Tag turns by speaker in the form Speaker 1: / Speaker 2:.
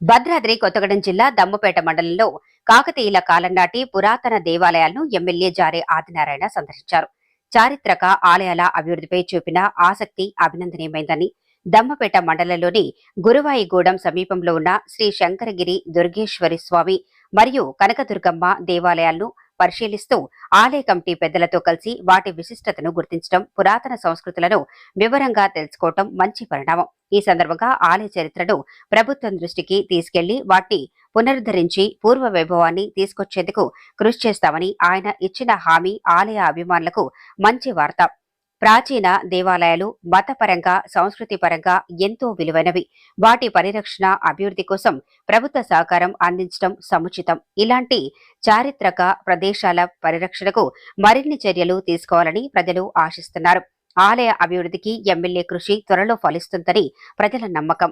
Speaker 1: భద్రాద్రి కొత్తగూడెం జిల్లా దమ్మపేట మండలంలో కాకతీయుల కాలం నాటి పురాతన దేవాలయాలను ఎమ్మెల్యే జారే ఆదినారాయణ సందర్శించారు. చారిత్రక ఆలయాల అభివృద్ధిపై చూపిన ఆసక్తి అభినందనీయమైందని, దమ్మపేట మండలంలోని గురువాయిగూడెం సమీపంలో ఉన్న శ్రీ శంకరగిరి దుర్గేశ్వరి స్వామి మరియు కనకదుర్గమ్మ దేవాలయాలను పరిశీలిస్తూ ఆలయ కమిటీ పెద్దలతో కలిసి వాటి విశిష్టతను గుర్తించడం, పురాతన సంస్కృతులను వివరంగా తెలుసుకోవడం మంచి పరిణామం. ఈ సందర్భంగా ఆలయ చరిత్రను ప్రభుత్వం దృష్టికి తీసుకెళ్లి వాటిని పునరుద్ధరించి పూర్వ వైభవాన్ని తీసుకొచ్చేందుకు కృషి చేస్తామని ఆయన ఇచ్చిన హామీ ఆలయ అభిమానులకు మంచి వార్త. ప్రాచీన దేవాలయాలు మతపరంగా, సంస్కృతి పరంగా ఎంతో విలువైనవి. వాటి పరిరక్షణ, అభివృద్ధి కోసం ప్రభుత్వ సహకారం అందించడం సముచితం. ఇలాంటి చారిత్రక ప్రదేశాల పరిరక్షణకు మరిన్ని చర్యలు తీసుకోవాలని ప్రజలు ఆశిస్తున్నారు. ఆలయ అభివృద్ధికి ఎమ్మెల్యే కృషి త్వరలో ఫలిస్తుందని ప్రజల నమ్మకం.